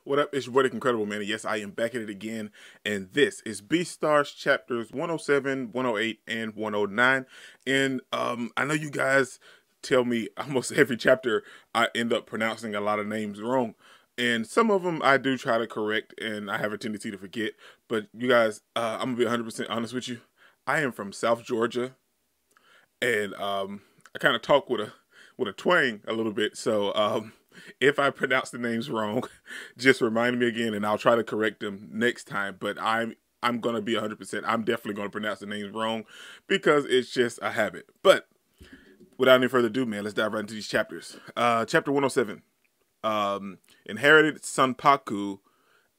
What up? It's your boy, Incredible Man. Yes, I am back at it again, and this is Beastars chapters 107, 108, and 109. And I know you guys tell me almost every chapter I end up pronouncing a lot of names wrong, and some of them I do try to correct, and I have a tendency to forget. But you guys, I'm gonna be 100% honest with you. I am from South Georgia, and I kind of talk with a twang a little bit, so if I pronounce the names wrong, just remind me again, and I'll try to correct them next time. But I'm gonna be 100%. I'm definitely gonna pronounce the names wrong because it's just a habit. But without any further ado, man, let's dive right into these chapters. Chapter 107. Inherited Sanpaku,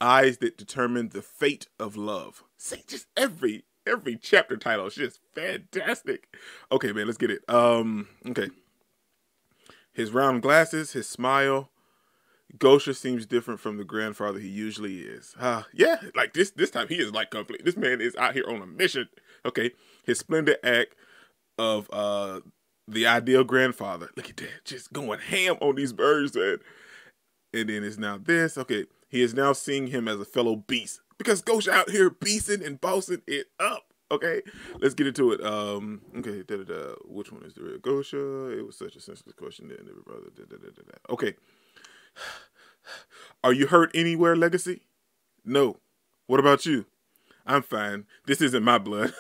eyes that determine the fate of love. See, just every chapter title is just fantastic. Okay, man, let's get it. Okay. His round glasses, his smile. Gosha seems different from the grandfather he usually is. Yeah, like this time he is like complete. This man is out here on a mission. Okay, his splendid act of the ideal grandfather. Look at that, just going ham on these birds, man. And then it's now this. Okay, he is now seeing him as a fellow beast because Gosha out here beasting and bossing it up. Okay, let's get into it. Okay, which one is the real Gosha? It was such a senseless question. Okay. Are you hurt anywhere, Legacy? No. What about you? I'm fine. This isn't my blood.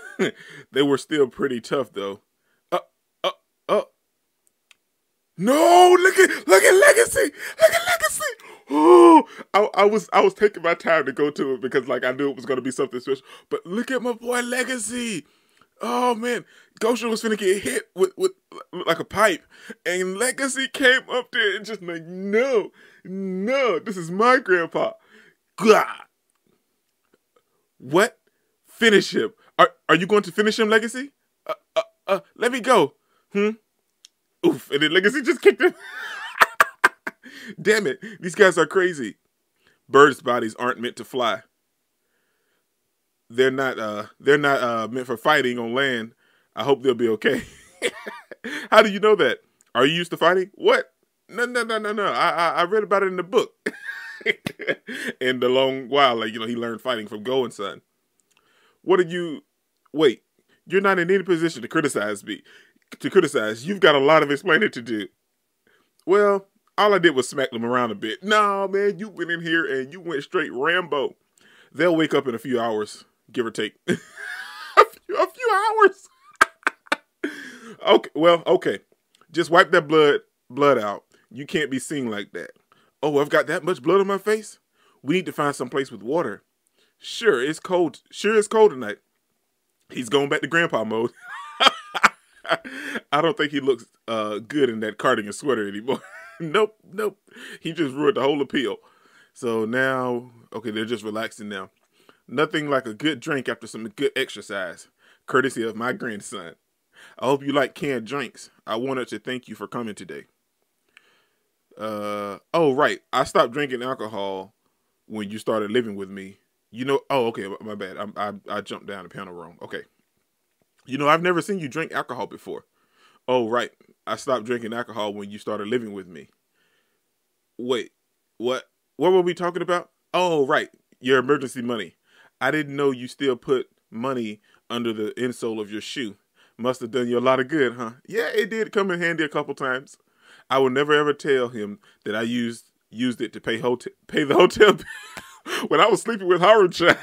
They were still pretty tough, though. No, look at Legacy. Look at Legacy. Oh, I was taking my time to go to it because like I knew it was gonna be something special. But look at my boy Legacy. Oh man, Gosha was finna get hit with like a pipe, and Legacy came up there and just like, no, this is my grandpa. God. What? Finish him. Are you going to finish him, Legacy? Let me go. Oof, and then Legacy just kicked him. Damn it, these guys are crazy. Birds' bodies aren't meant to fly. They're not meant for fighting on land. I hope they'll be okay. How do you know that? Are you used to fighting? What? No. I read about it in the book. And the long while, like, he learned fighting from Go and Son. Wait, you're not in any position to criticize me. You've got a lot of explaining to do. Well, all I did was smack them around a bit. No, man, you went in here and you went straight Rambo. They'll wake up in a few hours, give or take. a few hours. Okay. Just wipe that blood out. You can't be seen like that. Oh, I've got that much blood on my face? We need to find some place with water. Sure, it's cold. It's cold tonight. He's going back to grandpa mode. I don't think he looks good in that cardigan sweater anymore. Nope. He just ruined the whole appeal. So now, okay, they're just relaxing now. Nothing like a good drink after some good exercise, courtesy of my grandson. I hope you like canned drinks. I wanted to thank you for coming today. Oh, right. I stopped drinking alcohol when you started living with me. Oh, okay, my bad. I jumped down the panel wrong. Okay. I've never seen you drink alcohol before. Oh, right. I stopped drinking alcohol when you started living with me. Wait, what? What were we talking about? Oh, right. Your emergency money. I didn't know you still put money under the insole of your shoe. Must have done you a lot of good, huh? Yeah, it did come in handy a couple times. I will never ever tell him that I used it to pay the hotel bill when I was sleeping with Haru-chan.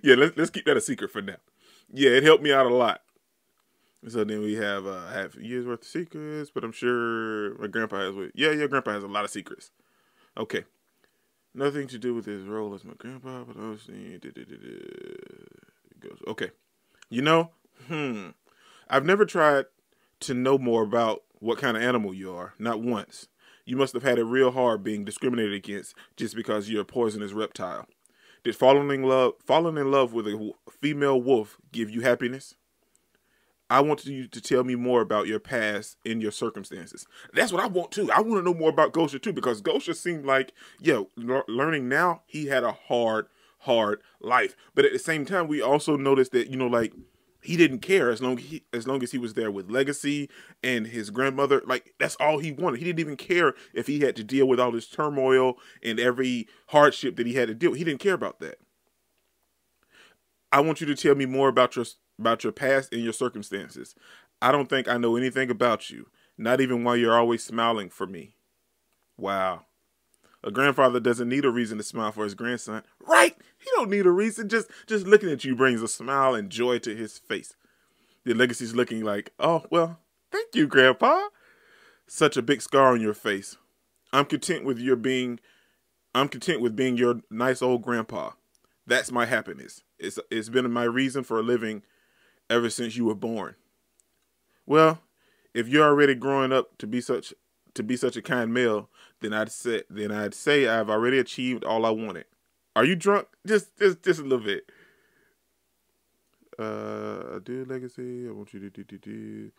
Yeah, let's keep that a secret for now. Yeah, it helped me out a lot. So then we have half a year's worth of secrets, but I'm sure my grandpa has your grandpa has a lot of secrets. Okay. Nothing to do with his role as my grandpa, but obviously it goes. Okay. I've never tried to know more about what kind of animal you are. Not once. You must have had it real hard being discriminated against just because you're a poisonous reptile. Did falling in love with a female wolf give you happiness? I want you to tell me more about your past and your circumstances. That's what I want too. I want to know more about Gosha too, because Gosha seemed like, learning now, he had a hard life. But at the same time, we also noticed that, he didn't care as long as he was there with Legacy and his grandmother. Like, that's all he wanted. He didn't even care if he had to deal with all this turmoil and every hardship that he had to deal with. He didn't care about that. I want you to tell me more about your past and your circumstances. I don't think I know anything about you, not even why you're always smiling for me. Wow. A grandfather doesn't need a reason to smile for his grandson. Right? He don't need a reason. Just looking at you brings a smile and joy to his face. The Legacy's looking like, oh, well, thank you, Grandpa. Such a big scar on your face. I'm content with being your nice old grandpa. That's my happiness. It's been my reason for living ever since you were born. Well, if you're already growing up to be such a kind male, then I'd say I've already achieved all I wanted. Are you drunk? Just a little bit. Dear Legacy, I want you to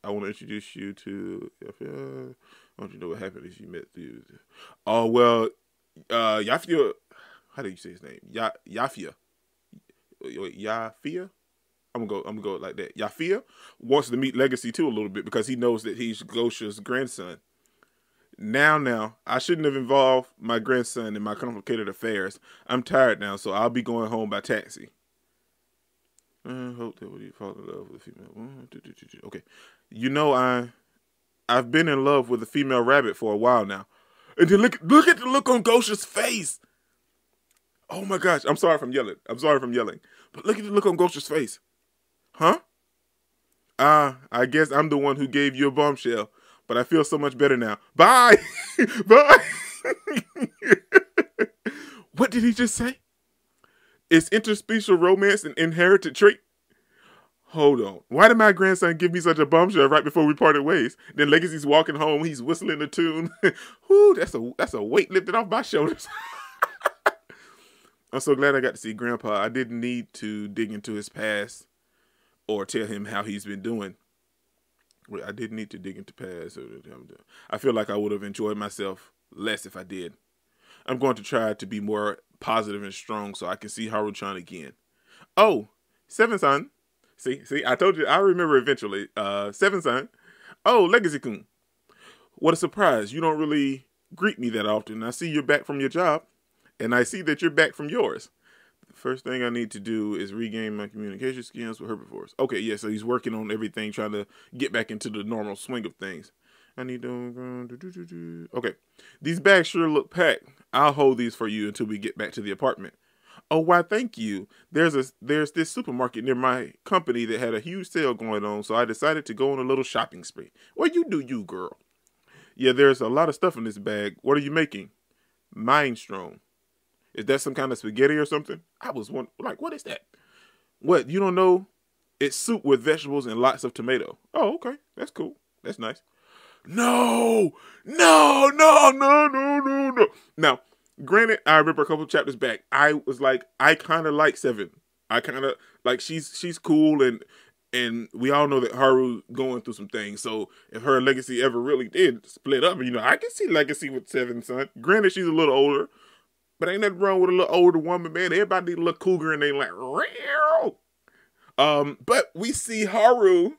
I want to introduce you to Yafia. I want you to know what happened as you met you. Oh well, Yafia. How do you say his name? Yafia. Yafia. I'm gonna go like that. Yafia wants to meet Legacy too a little bit because he knows that he's Gosha's grandson. Now, I shouldn't have involved my grandson in my complicated affairs. I'm tired now, so I'll be going home by taxi. I hope that you fall in love with a female. Okay, you know I've been in love with a female rabbit for a while now. And then look at the look on Gosha's face. Oh my gosh, I'm sorry if I'm yelling. But look at the look on Gosha's face. Huh? I guess I'm the one who gave you a bombshell, but I feel so much better now. Bye! Bye! What did he just say? Is interspecial romance an inherited trait? Hold on. Why did my grandson give me such a bombshell right before we parted ways? Then Legacy's walking home, he's whistling a tune. Whoo, that's a weight lifted off my shoulders. I'm so glad I got to see Grandpa. I didn't need to dig into his past or tell him how he's been doing. I didn't need to dig into past. I feel like I would have enjoyed myself less if I did. I'm going to try to be more positive and strong so I can see Haru-chan again. Oh, Seven-san. See, I told you, I remember eventually. Seven-san. Oh, Legacy-kun. What a surprise. You don't really greet me that often. I see you're back from your job, and I see that you're back from yours. The first thing I need to do is regain my communication skills with herbivores. Okay, yeah, so he's working on everything, trying to get back into the normal swing of things. I need to... Okay, these bags sure look packed. I'll hold these for you until we get back to the apartment. Oh, why, thank you. There's this supermarket near my company that had a huge sale going on, so I decided to go on a little shopping spree. Well, you do you, girl. Yeah, there's a lot of stuff in this bag. What are you making? Minestrone. Is that some kind of spaghetti or something? I was wondering, like, what is that? What, you don't know? It's soup with vegetables and lots of tomato. Oh, okay. That's cool. That's nice. No. Now, granted, I remember a couple of chapters back, I was like, I kind of like Seven. I kind of, like, she's cool, and we all know that Haru's going through some things. So if her and Legacy ever really did split up, you know, I can see Legacy with Seven-san. Granted, she's a little older, but ain't nothing wrong with a little older woman, man. Everybody need a little cougar, and they like, real. But we see Haru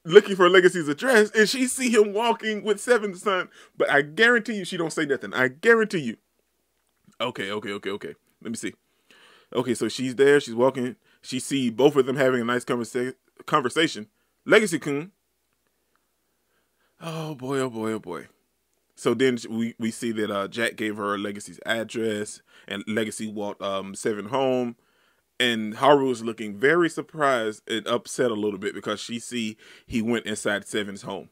looking for Legacy's address, and she see him walking with Seven-san. But I guarantee you she don't say nothing. I guarantee you. Okay. Let me see. Okay, so she's there. She's walking. She see both of them having a nice conversation. Legacy-kun. Oh boy. So then we see that Jack gave her Legacy's address, and Legacy walked Seven home. And Haru is looking very surprised and upset a little bit because she see he went inside Seven's home.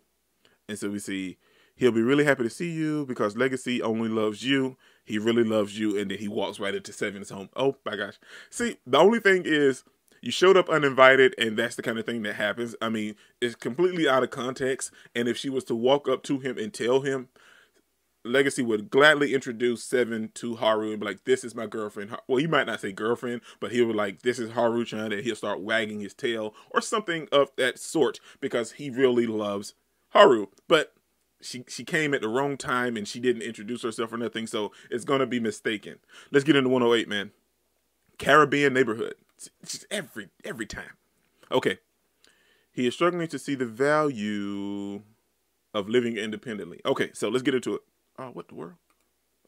And so we see he'll be really happy to see you because Legacy only loves you. He really loves you. And then he walks right into Seven's home. Oh my gosh. See, the only thing is you showed up uninvited, and that's the kind of thing that happens. I mean, it's completely out of context. And if she was to walk up to him and tell him, Legacy would gladly introduce Seven to Haru and be like, this is my girlfriend. Well, he might not say girlfriend, but he would like, this is Haru-chan, and he'll start wagging his tail or something of that sort because he really loves Haru. But she came at the wrong time, and she didn't introduce herself or nothing, so it's going to be mistaken. Let's get into 108, man. Caribbean neighborhood. Just every time. Okay. He is struggling to see the value of living independently. Okay, so let's get into it. Oh, what the world?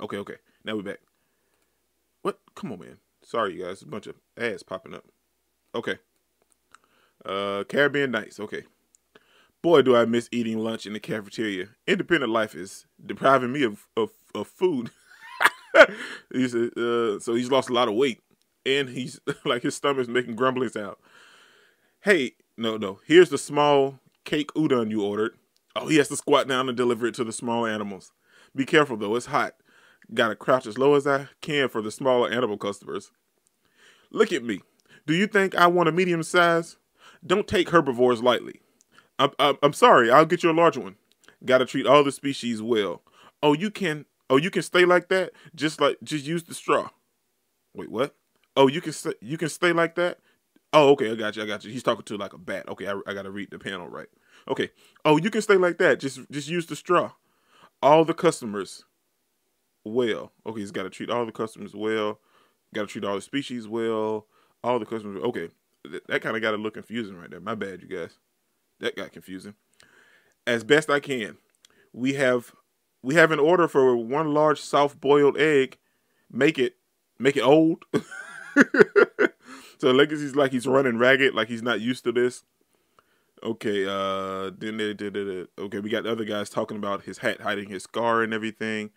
Okay, okay. Now we're back. What? Come on, man. Sorry, you guys. A bunch of ads popping up. Okay. Caribbean Nights. Okay. Boy, do I miss eating lunch in the cafeteria. Independent life is depriving me of food. So he's lost a lot of weight. And he's like his stomach's making grumbling sound. Hey, no. Here's the small cake udon you ordered. Oh, he has to squat down and deliver it to the small animals. Be careful though, it's hot. Gotta crouch as low as I can for the smaller animal customers. Look at me. Do you think I want a medium size? Don't take herbivores lightly. I'm sorry. I'll get you a large one. Gotta treat all the species well. Oh, you can stay like that. Just use the straw. Wait, what? Oh, you can stay like that. Oh, okay. I got you. He's talking to like a bat. Okay, I gotta read the panel right. Okay. Oh, you can stay like that. Just use the straw. All the customers well. Okay, he's got to treat all the customers well. Got to treat all the species well. All the customers. Okay, that kind of got a little confusing right there. My bad, you guys. That got confusing. As best I can, we have an order for one large soft-boiled egg. Make it old. So Legacy's like he's running ragged, like he's not used to this. Okay, then they did it. Okay, we got the other guys talking about his hat hiding his scar and everything.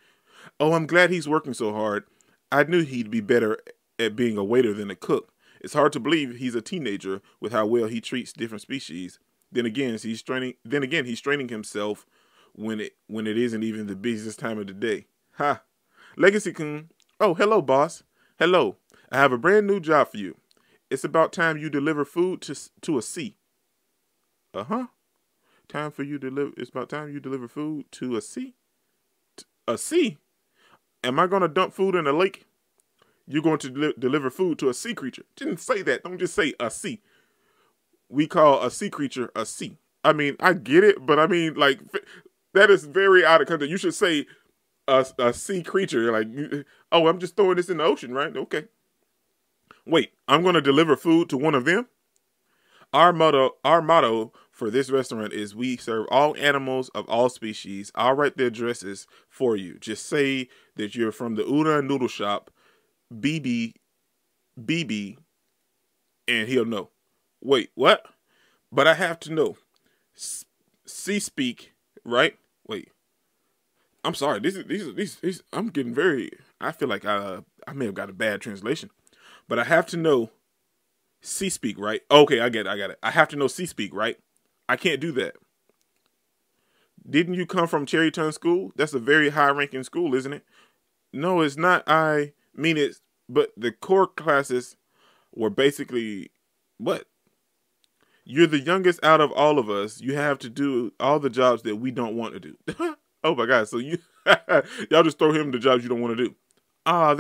Oh, I'm glad he's working so hard. I knew he'd be better at being a waiter than a cook. It's hard to believe he's a teenager with how well he treats different species. Then again, he's training himself when it isn't even the busiest time of the day. Ha. Legacy-kun. Oh, hello, boss. Hello. I have a brand new job for you. It's about time you deliver food to a sea. Uh-huh. It's about time you deliver food to a sea. A sea? Am I going to dump food in a lake? You're going to deliver food to a sea creature. Didn't say that. Don't just say a sea. We call a sea creature a sea. I mean, I get it, but I mean, like, that is very out of context. You should say a sea creature. Like, oh, I'm just throwing this in the ocean, right? Okay. Wait, I'm going to deliver food to one of them? Our motto for this restaurant is we serve all animals of all species. I'll write the addresses for you. Just say that you're from the udon noodle shop, BB, and he'll know. Wait, what? But I have to know. C speak, right? Wait. I'm sorry. These I'm getting very. I feel like I may have got a bad translation, but I have to know. C speak, right? Okay, I get it. I have to know C speak, right? I can't do that. Didn't you come from Cherryton School? That's a very high-ranking school, isn't it? No, it's not. I mean it, but the core classes were basically what? You're the youngest out of all of us. You have to do all the jobs that we don't want to do. Oh my God! So you y'all just throw him the jobs you don't want to do. Ah,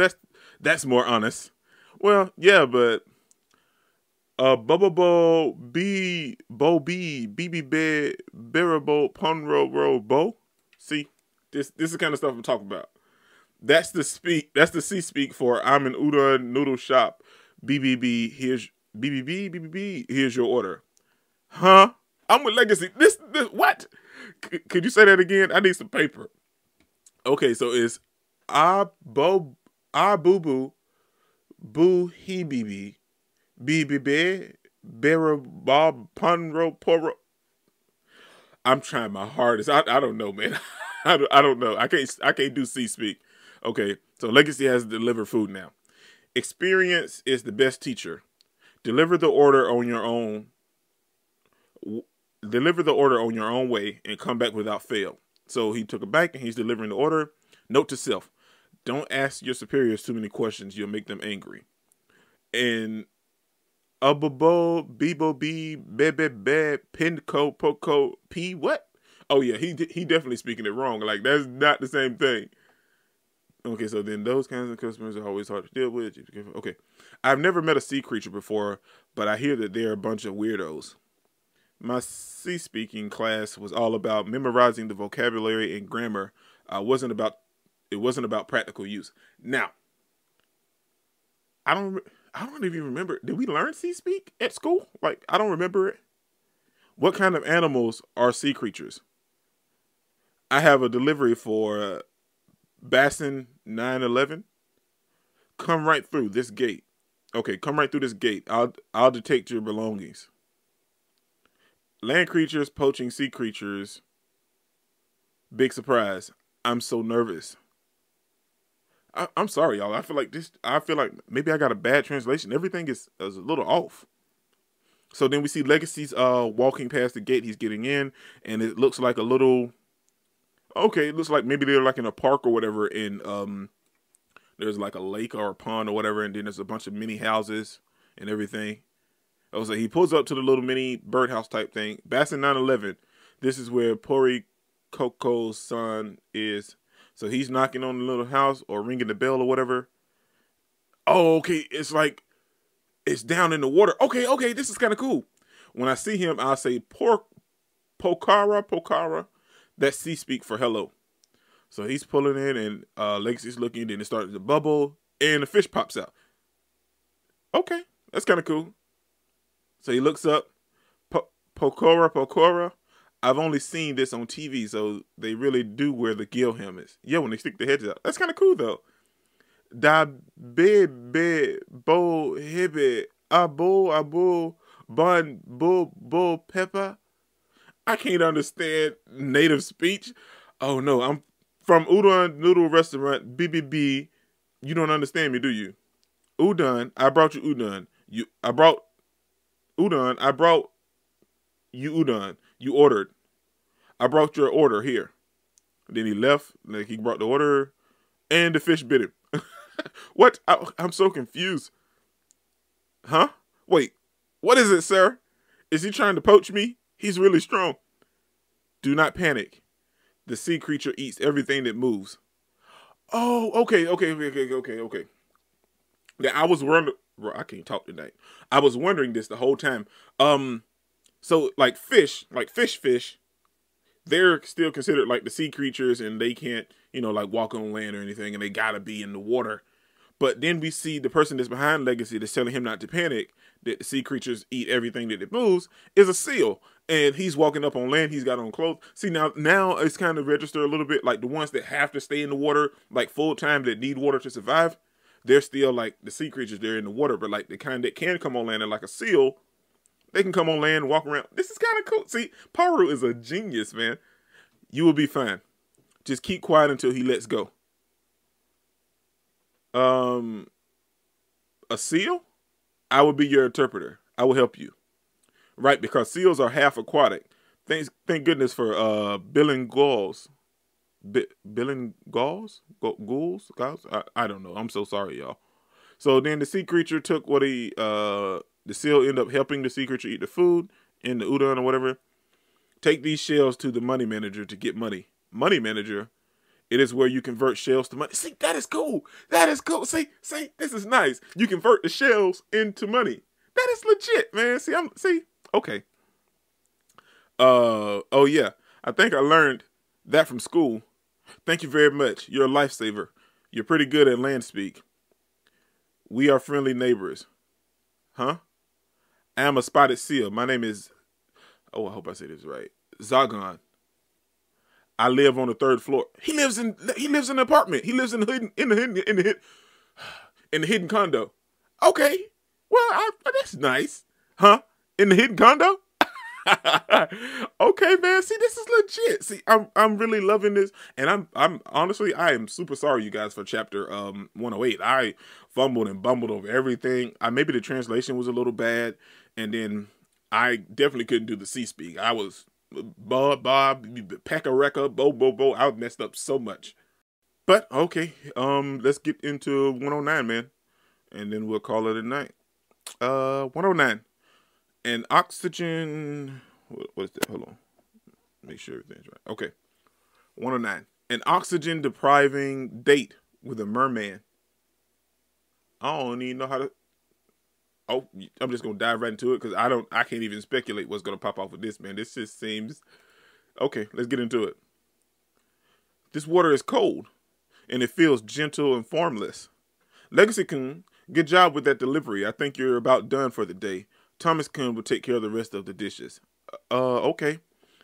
that's more honest. Well, yeah, but. Bebebebbooboopekepeke. See, this is the kind of stuff I'm talking about. That's the C speak for I'm an udon noodle shop. BBB, here's here's your order. Huh? I'm with Legacy. This what? Could you say that again? I need some paper. Okay, so it's boo boo he BB. Bebebebbooboopekepeke. I'm trying my hardest. I don't know, man. I don't know. I can't do C speak. Okay, so Legacy has to deliver food now. Experience is the best teacher. Deliver the order on your own. Deliver the order on your own way and come back without fail. So he took it back and he's delivering the order. Note to self: don't ask your superiors too many questions. You'll make them angry. And Bebebebbooboopekepeke. What? Oh yeah, he definitely speaking it wrong. Like that's not the same thing. Okay, so then those kinds of customers are always hard to deal with. Okay, I've never met a sea creature before, but I hear that they're a bunch of weirdos. My sea speaking class was all about memorizing the vocabulary and grammar. It wasn't about practical use. Now, I don't. I don't even remember. Did we learn sea speak at school? Like, I don't remember it. What kind of animals are sea creatures? I have a delivery for Bassin 911. Come right through this gate. Okay, come right through this gate. I'll detect your belongings. Land creatures poaching sea creatures. Big surprise. I'm so nervous. I'm sorry, y'all. I feel like maybe I got a bad translation. Everything is a little off. So then we see Legacy's walking past the gate. He's getting in, and it looks like a little. Okay, it looks like maybe they're like in a park or whatever. And there's like a lake or a pond or whatever, and then there's a bunch of mini houses and everything. Oh, so he pulls up to the little mini birdhouse type thing. Bassin 911. This is where Pori Coco's son is. So he's knocking on the little house or ringing the bell or whatever. Oh, okay. It's like it's down in the water. Okay. This is kind of cool. When I see him, I'll say Pokara. That's sea speak for hello. So he's pulling in, and Legacy's looking. Then it starts to bubble, and the fish pops out. Okay, that's kind of cool. So he looks up. Pokora. I've only seen this on TV, so they really do wear the gill helmets. Yeah, when they stick their heads out. That's kind of cool, though. Da Bebebebbooboopekepeke abu bon bo pepper. I can't understand native speech. Oh no, I'm from Udon Noodle Restaurant BBB. You don't understand me, do you? Udon, I brought you udon. I brought you udon. You ordered. I brought your order here. Then he left. Like he brought the order, and the fish bit him. What? I'm so confused. Huh? Wait. What is it, sir? Is he trying to poach me? He's really strong. Do not panic. The sea creature eats everything that moves. Oh, okay. Yeah, I was wondering. I can't talk tonight. I was wondering this the whole time. So like fish, they're still considered like the sea creatures, and they can't, like walk on land or anything, and they gotta be in the water. But then we see the person that's behind Legacy that's telling him not to panic, that the sea creatures eat everything that it moves, is a seal. And he's walking up on land, he's got on clothes. See, now it's kind of registered a little bit like the ones that have to stay in the water, like full time, that need water to survive. They're still like the sea creatures, they're in the water, but like the kind that can come on land, and like a seal, they can come on land and walk around. This is kind of cool. See, Paru is a genius, man. You will be fine. Just keep quiet until he lets go. A seal? I will be your interpreter. I will help you. Right, because seals are half aquatic. Thank goodness for bilingals. Bilingals? Ghouls? Guys? I don't know. I'm so sorry, y'all. So then the sea creature took what the seal ended up helping the sea creature eat the food in the udon or whatever. Take these shells to the money manager to get money. Money manager? It is where you convert shells to money. See, that is cool. That is cool. See, this is nice. You convert the shells into money. That is legit, man. See, okay. Oh yeah. I think I learned that from school. Thank you very much. You're a lifesaver. You're pretty good at land speak. We are friendly neighbors. Huh? I am a spotted seal. My name is, I hope I say this right, Zagon. I live on the 3rd floor. He lives in an apartment. He lives in the hidden condo. Okay. Well, that's nice. Huh? In the hidden condo? Okay, man. See, this is legit. See, I'm really loving this, and I'm honestly, I am super sorry, you guys, for chapter 108. I fumbled and bumbled over everything. Maybe the translation was a little bad, and then I definitely couldn't do the sea speak. I was Bob, Pecka, Bo. I messed up so much. But okay, let's get into 109, man, and then we'll call it a night. 109. An oxygen. What is that? Hold on. Make sure everything's right. Okay. 109. An oxygen depriving date with a merman. I don't even know how to. Oh, I'm just gonna dive right into it because I can't even speculate what's gonna pop off with this, man. This just seems okay. Let's get into it. This water is cold, and it feels gentle and formless. Legacy-kun Good job with that delivery. I think you're about done for the day. Thomas-kun will take care of the rest of the dishes. Okay.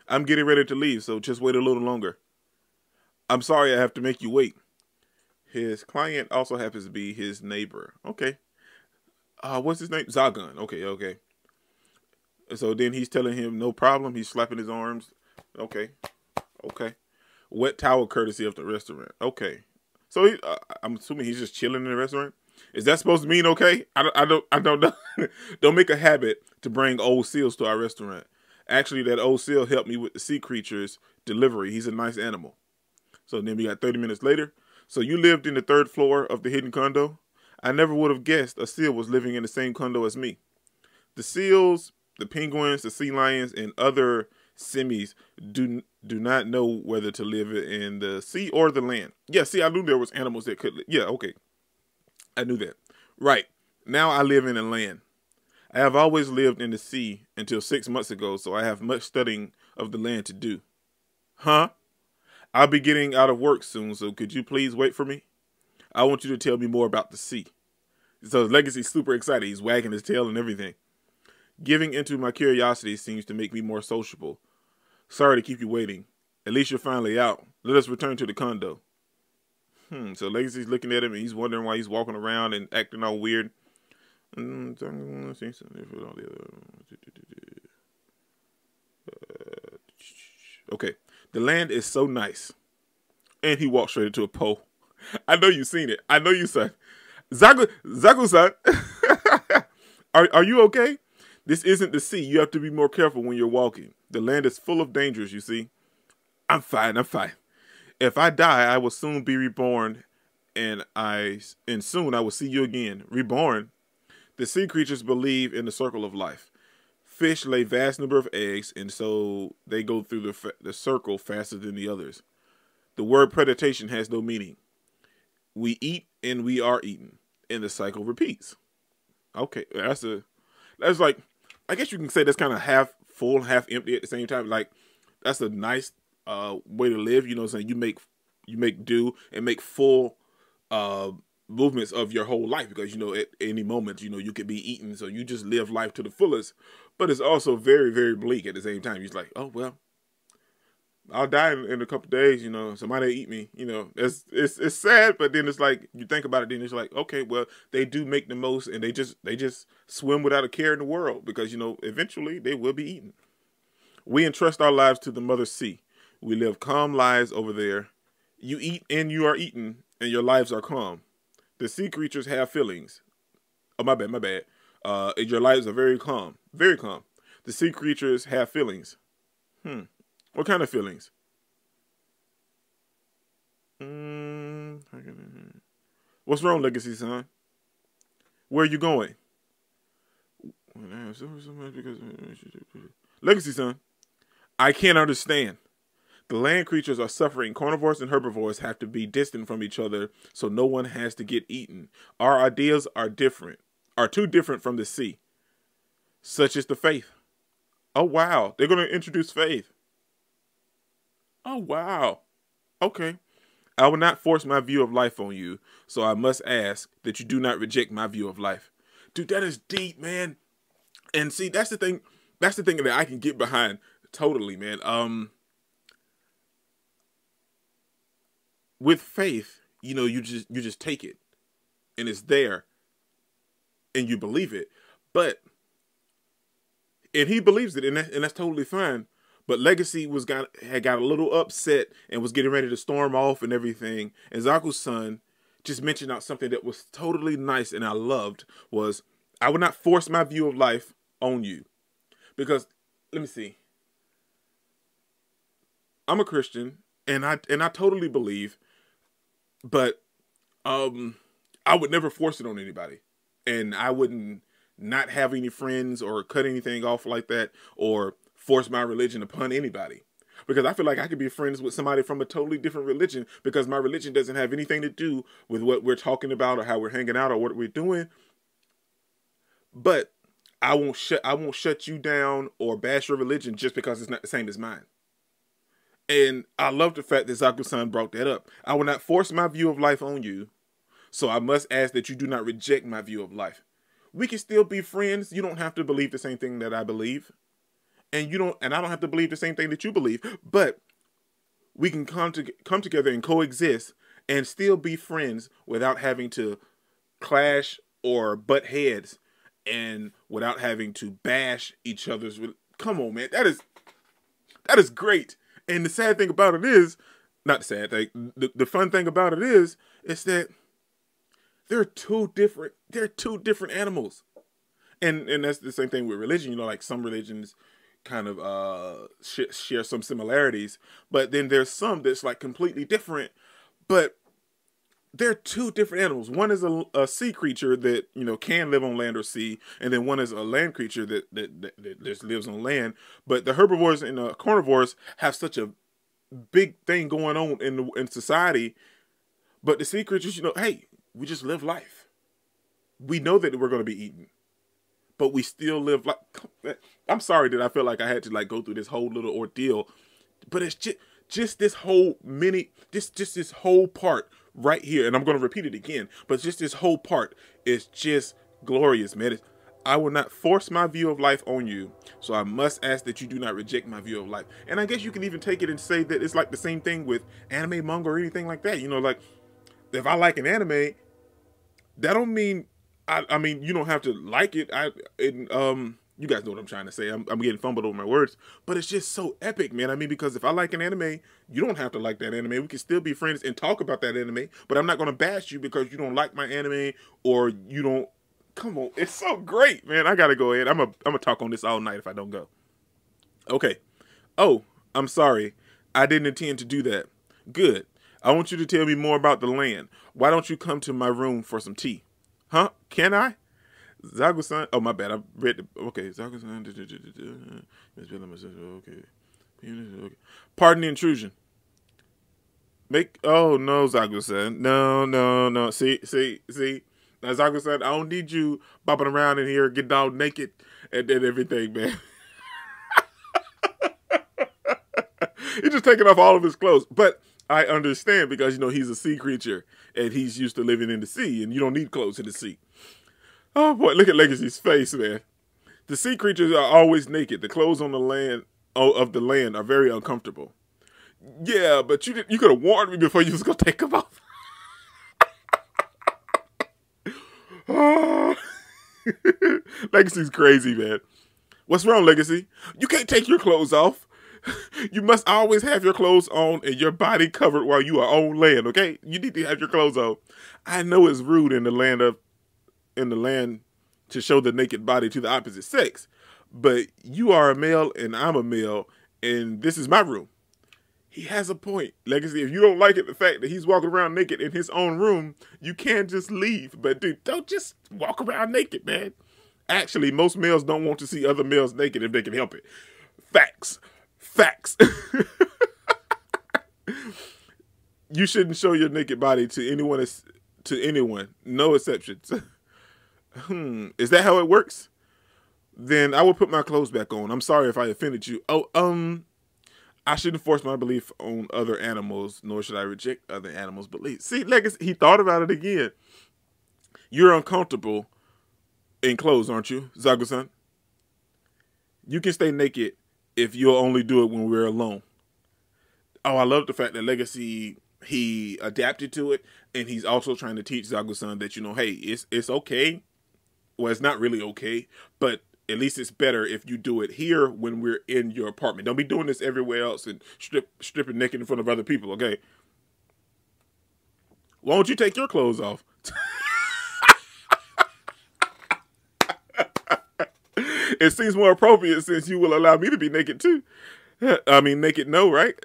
I'm getting ready to leave, so just wait a little longer. I'm sorry I have to make you wait. His client also happens to be his neighbor. Okay. What's his name? Zagun. Okay. So then he's telling him no problem. He's slapping his arms. Okay. Wet towel courtesy of the restaurant. Okay. So I'm assuming he's just chilling in the restaurant. Is that supposed to mean okay? I don't know. Don't make a habit to bring old seals to our restaurant. Actually, that old seal helped me with the sea creature's delivery. He's a nice animal. So then we got 30 minutes later. So you lived in the 3rd floor of the hidden condo? I never would have guessed a seal was living in the same condo as me. The seals, the penguins, the sea lions, and other semis do not know whether to live in the sea or the land. Yeah, see, I knew there was animals that could live. Yeah, okay. I knew that. Right. Now I live in the land. I have always lived in the sea until 6 months ago, so I have much studying of the land to do. Huh? I'll be getting out of work soon, so could you please wait for me? I want you to tell me more about the sea. So Legacy's super excited. He's wagging his tail and everything. Giving into my curiosity seems to make me more sociable. Sorry to keep you waiting. At least you're finally out. Let us return to the condo. So Legacy's looking at him and he's wondering why he's walking around and acting all weird. Okay. The land is so nice. And he walked straight into a pole. I know you've seen it. I know you said. Zagu-san. Are you okay? This isn't the sea. You have to be more careful when you're walking. The land is full of dangers, you see. I'm fine. If I die, I will soon be reborn, and soon I will see you again. Reborn? The sea creatures believe in the circle of life. Fish lay vast number of eggs, and so they go through the circle faster than the others. The word predation has no meaning. We eat and we are eaten, and the cycle repeats. Okay, that's like, I guess you can say that's kind of half full, half empty at the same time. Like, that's a nice way to live. You know what I'm saying? You make do and make full movements of your whole life, because you know at any moment you could be eaten, so you just live life to the fullest. But it's also very, very bleak at the same time. You're like, oh well, I'll die in a couple days. Somebody eat me. It's sad, but then it's like you think about it. Then it's like, okay, well, they do make the most, and they just swim without a care in the world, because eventually they will be eaten. We entrust our lives to the mother sea. We live calm lives over there. You eat and you are eaten, and your lives are calm. The sea creatures have feelings. Oh, my bad. Your lives are very calm. Very calm. The sea creatures have feelings. What kind of feelings? What's wrong, Legacy son? Where are you going? Legacy son, I can't understand. The land creatures are suffering. Carnivores and herbivores have to be distant from each other so no one has to get eaten. Our ideas are too different from the sea. Such is the faith. Oh, wow. They're going to introduce faith. Oh, wow. Okay. I will not force my view of life on you, so I must ask that you do not reject my view of life. Dude, that is deep, man. And see, that's the thing that I can get behind totally, man. With faith, you just take it, and it's there, and you believe it. And he believes it, and that's totally fine. But Legacy had got a little upset and was getting ready to storm off and everything. And Zaku's son just mentioned out something that was totally nice and I loved, was I would not force my view of life on you. Because, let me see. I'm a Christian, and I totally believe, but I would never force it on anybody. And I wouldn't not have any friends or cut anything off like that, or force my religion upon anybody. Because I feel like I could be friends with somebody from a totally different religion, because my religion doesn't have anything to do with what we're talking about or how we're hanging out or what we're doing. But I won't shut you down or bash your religion just because it's not the same as mine. And I love the fact that Zaku-san brought that up. I will not force my view of life on you, So I must ask that you do not reject my view of life. We can still be friends. You don't have to believe the same thing that I believe. And I don't have to believe the same thing that you believe. But we can come together and coexist and still be friends without having to clash or butt heads and without having to bash each other's. Come on, man. That is great. And the sad thing about it is, not the sad thing, the fun thing about it is that they're two different animals. And that's the same thing with religion. You know, like some religions kind of share some similarities, but then there's some that's like completely different. But they're two different animals. One is a sea creature that, you know, can live on land or sea, and then one is a land creature that just lives on land. But the herbivores and the carnivores have such a big thing going on in society. But the sea creatures, you know, hey, we just live life. We know that we're going to be eaten, but we still live like. I'm sorry that I feel like I had to like go through this whole little ordeal, but it's just this whole this whole part right here, and I'm going to repeat it again, but just this whole part is just glorious, man. I will not force my view of life on you, so I must ask that you do not reject my view of life. And I guess you can even take it and say that it's like the same thing with anime, manga, or anything like that. You know, like if I like an anime, that don't mean I mean you don't have to like it. You guys know what I'm trying to say. I'm getting fumbled over my words, but it's just so epic, man. I mean, because if I like an anime, you don't have to like that anime. We can still be friends and talk about that anime, but I'm not going to bash you because you don't like my anime or you don't. Come on, it's so great, man. I gotta go ahead. I'm gonna talk on this all night if I don't go. Okay. Oh, I'm sorry. I didn't intend to do that. Good. I want you to tell me more about the land. Why don't you come to my room for some tea? Huh? Can I? Zagu-san. Oh, my bad. I read the. Okay. Zagu-san. Okay. Pardon the intrusion. Oh, no, Zagu-san. No. See. Now, Zagu-san, I don't need you bopping around in here, getting all naked and everything, man. He's just taking off all of his clothes. But I understand because, you know, he's a sea creature and he's used to living in the sea and you don't need clothes in the sea. Oh, boy, look at Legacy's face, man. The sea creatures are always naked. The clothes on the land of the land are very uncomfortable. Yeah, but you could have warned me before you was going to take them off. Oh. Legacy's crazy, man. What's wrong, Legacy? You can't take your clothes off. You must always have your clothes on and your body covered while you are on land, okay? You need to have your clothes on. I know it's rude in the land to show the naked body to the opposite sex, but you are a male and I'm a male, and this is my room. He has a point, Legacy. If you don't like it, the fact that he's walking around naked in his own room, you can't just leave. But dude, don't just walk around naked, man. Actually, most males don't want to see other males naked if they can help it. Facts. You shouldn't show your naked body to anyone. No exceptions. Is that how it works? Then I will put my clothes back on. I'm sorry if I offended you. I shouldn't force my belief on other animals, nor should I reject other animals' beliefs. See, Legacy, he thought about it again. You're uncomfortable in clothes, aren't you, Zagu-san? You can stay naked if you'll only do it when we're alone. Oh, I love the fact that Legacy, he adapted to it, and he's also trying to teach Zagu-san that, you know, hey, it's okay. Well, it's not really okay, but at least it's better if you do it here when we're in your apartment. Don't be doing this everywhere else and stripping naked in front of other people, okay? Why don't you take your clothes off? It seems more appropriate since you will allow me to be naked too. I mean, naked no, right?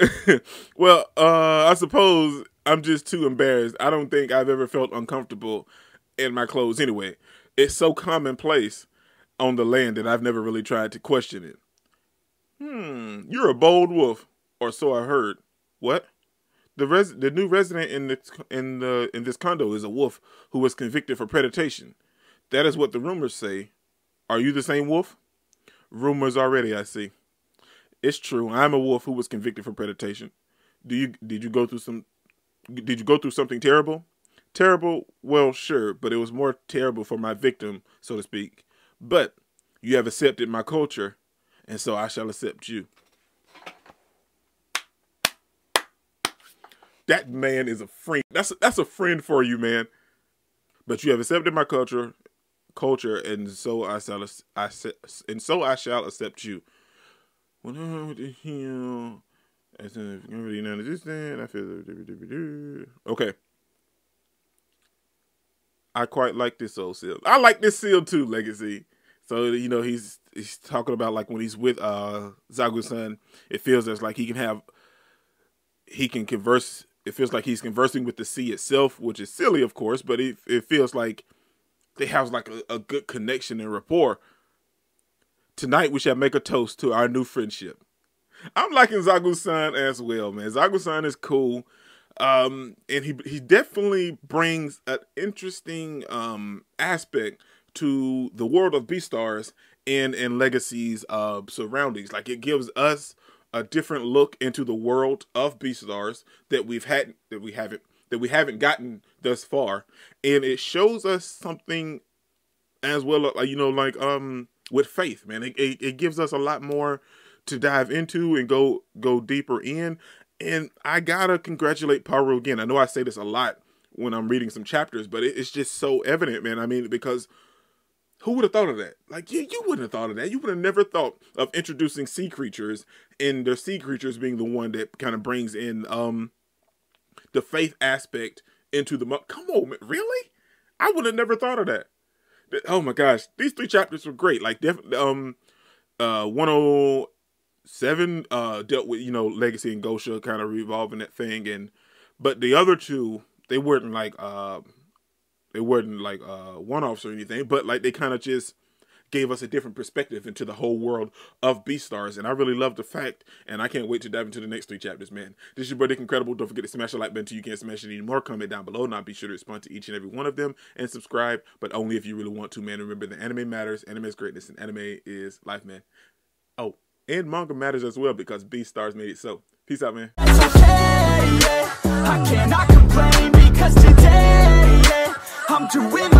Well, I suppose I'm just too embarrassed. I don't think I've ever felt uncomfortable in my clothes anyway. It's so commonplace on the land that I've never really tried to question it. You're a bold wolf, or so I heard. What? The new resident in this condo is a wolf who was convicted for predation. That is what the rumors say. Are you the same wolf? Rumors already, I see. It's true. I'm a wolf who was convicted for predation. Did you go through something terrible? Terrible? Well, sure, but it was more terrible for my victim, so to speak. But you have accepted my culture, and so I shall accept you. That man is a friend. That's a friend for you, man. But you have accepted my culture, and so I shall accept you. When I'm with the heel, okay. I quite like this old seal. I like this seal too, Legacy. So, you know, he's talking about like when he's with Zagu-san, it feels as like he can converse. It feels like he's conversing with the sea itself, which is silly, of course, but it feels like they have like a good connection and rapport. Tonight we shall make a toast to our new friendship. I'm liking Zagu-san as well, man. Zagu-san is cool. And he definitely brings an interesting aspect to the world of Beastars and Legacy's surroundings. Like, it gives us a different look into the world of Beastars that we haven't gotten thus far, and it shows us something as well. You know, like with Faith, man, it gives us a lot more to dive into and go deeper in. And I gotta congratulate Paru again. I know I say this a lot when I'm reading some chapters, but it's just so evident, man. I mean, because who would have thought of that? Like, you wouldn't have thought of that. You would have never thought of introducing sea creatures, and the sea creatures being the one that kind of brings in the faith aspect into the... Come on, man. Really? I would have never thought of that. Oh my gosh. These 3 chapters were great. Like, definitely, 107 dealt with, you know, Legacy and Gosha kind of revolving that thing, but the other 2, they weren't like one-offs or anything, but like they kind of just gave us a different perspective into the whole world of Beastars, and I really love the fact, and I can't wait to dive into the next 3 chapters, man. This is your boy Dick Incredible. Don't forget to smash the like button until you can't smash it anymore. Comment down below, and I'll be sure to respond to each and every one of them, and subscribe, but only if you really want to, man. Remember, the anime matters, anime is greatness, and anime is life, man. Oh, and manga matters as well, because Beastars made it so. Peace out, man. It's okay, yeah. I cannot complain because today, yeah, I'm doing my